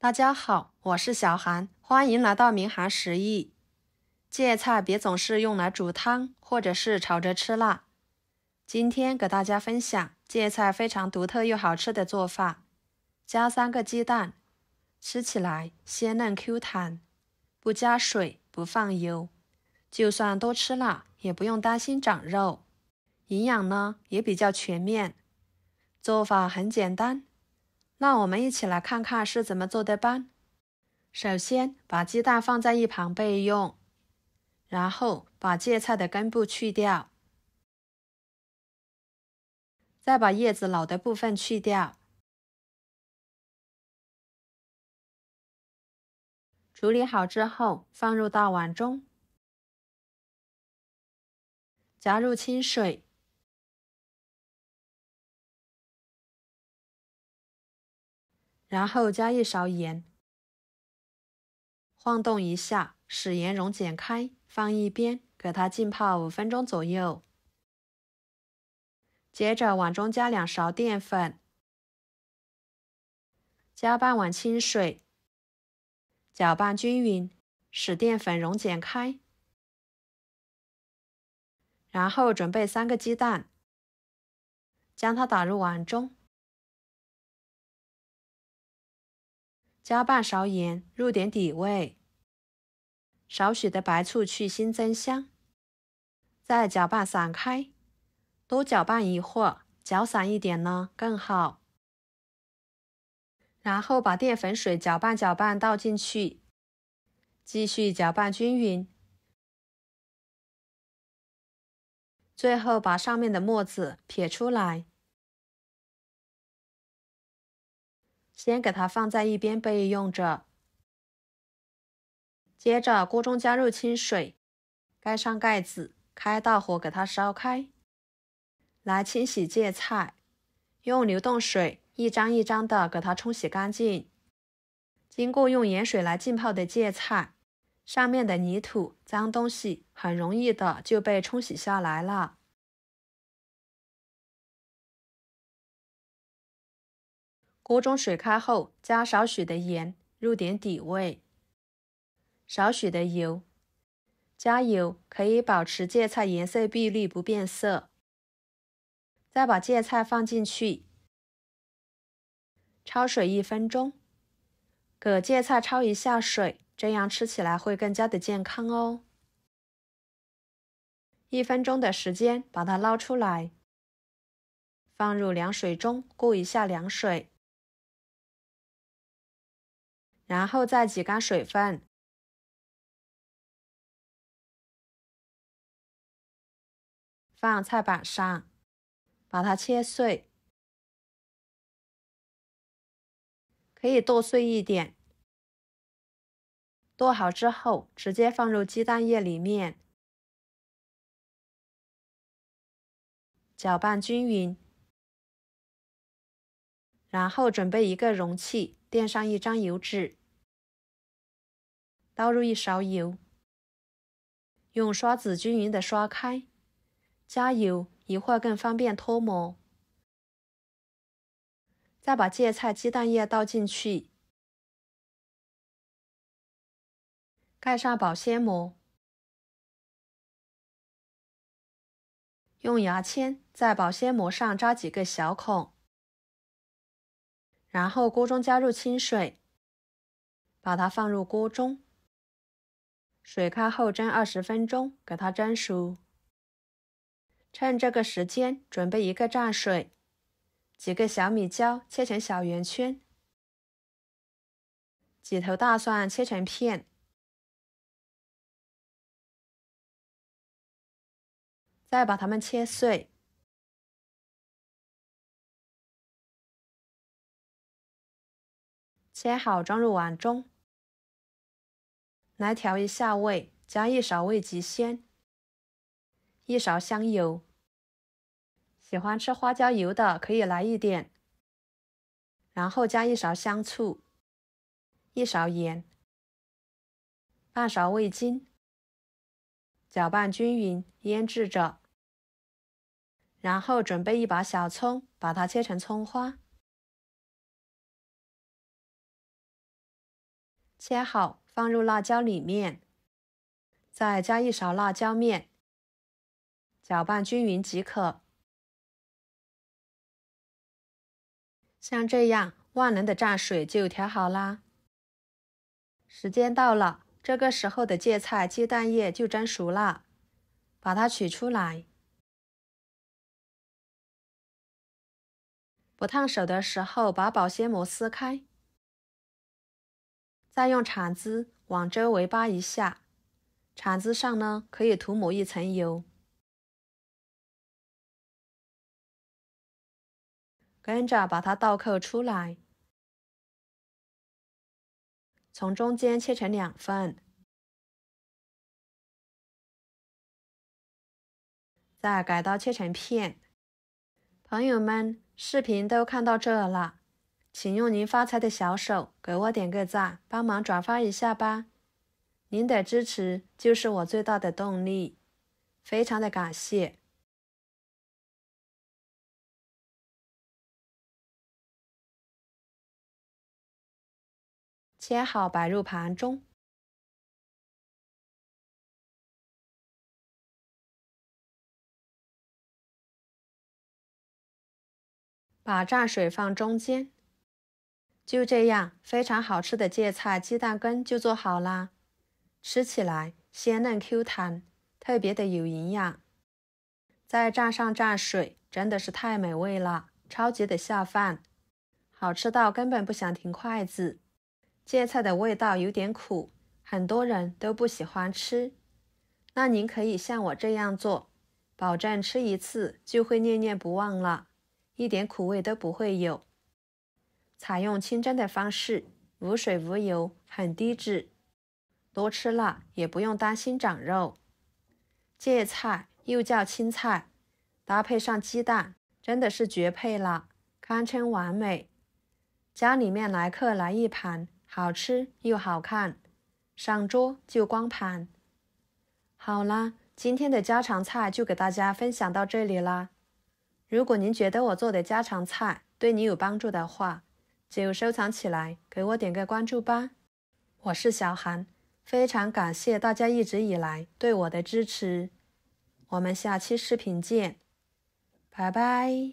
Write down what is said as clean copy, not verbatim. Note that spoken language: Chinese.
大家好，我是小韩，欢迎来到明涵食艺。芥菜别总是用来煮汤或者是炒着吃啦。今天给大家分享芥菜非常独特又好吃的做法，加3个鸡蛋，吃起来鲜嫩 Q 弹，不加水，不放油，就算多吃了也不用担心长肉，营养呢也比较全面。做法很简单，让我们一起来看看是怎么做的吧。首先把鸡蛋放在一旁备用，然后把芥菜的根部去掉，再把叶子老的部分去掉。处理好之后放入大碗中，加入清水，然后加1勺盐，晃动一下，使盐溶解开，放一边，给它浸泡5分钟左右。接着碗中加2勺淀粉，加半碗清水，搅拌均匀，使淀粉溶解开。然后准备3个鸡蛋，将它打入碗中，加半勺盐，入点底味，少许的白醋去腥增香，再搅拌散开，多搅拌一会儿，搅散一点呢更好。然后把淀粉水搅拌倒进去，继续搅拌均匀。最后把上面的沫子撇出来，先给它放在一边备用着。接着锅中加入清水，盖上盖子，开大火给它烧开。来清洗芥菜，用流动水一张一张的给它冲洗干净。经过用盐水来浸泡的芥菜，上面的泥土、脏东西很容易的就被冲洗下来了。锅中水开后，加少许的盐，入点底味，少许的油。加油可以保持芥菜颜色碧绿不变色。再把芥菜放进去，焯水1分钟，给芥菜焯一下水，这样吃起来会更加的健康哦。1分钟的时间，把它捞出来，放入凉水中过一下凉水，然后再挤干水分，放菜板上，把它切碎，可以剁碎一点。剁好之后，直接放入鸡蛋液里面，搅拌均匀。然后准备一个容器，垫上1张油纸，倒入1勺油，用刷子均匀的刷开，加油，一会儿更方便脱模。再把芥菜鸡蛋液倒进去，盖上保鲜膜，用牙签在保鲜膜上扎几个小孔，然后锅中加入清水，把它放入锅中，水开后蒸20分钟，给它蒸熟。趁这个时间，准备1个蘸水，几个小米椒切成小圆圈，几头大蒜切成片，再把它们切碎，切好装入碗中。来调一下味，加1勺味极鲜，1勺香油，喜欢吃花椒油的可以来一点，然后加1勺香醋，1勺盐，半勺味精，搅拌均匀，腌制着。然后准备1把小葱，把它切成葱花，切好放入辣椒里面，再加1勺辣椒面，搅拌均匀即可。像这样万能的蘸水就调好啦。时间到了，这个时候的芥菜鸡蛋液就蒸熟了，把它取出来。不烫手的时候，把保鲜膜撕开，再用铲子往周围扒一下，铲子上呢可以涂抹1层油，跟着把它倒扣出来，从中间切成2份，再改刀切成片。朋友们，视频都看到这了，请用您发财的小手给我点个赞，帮忙转发一下吧。您的支持就是我最大的动力，非常的感谢。切好摆入盘中，把蘸水放中间。就这样，非常好吃的芥菜鸡蛋羹就做好啦。吃起来鲜嫩 Q 弹，特别的有营养。再蘸上蘸水，真的是太美味了，超级的下饭，好吃到根本不想停筷子。芥菜的味道有点苦，很多人都不喜欢吃。那您可以像我这样做，保证吃1次就会念念不忘了，一点苦味都不会有。采用清蒸的方式，无水无油，很低脂，多吃了也不用担心长肉。芥菜又叫青菜，搭配上鸡蛋，真的是绝配了，堪称完美。家里面来客来1盘，好吃又好看，上桌就光盘。好啦，今天的家常菜就给大家分享到这里啦。如果您觉得我做的家常菜对你有帮助的话，就收藏起来，给我点个关注吧。我是小韩，非常感谢大家一直以来对我的支持。我们下期视频见，拜拜。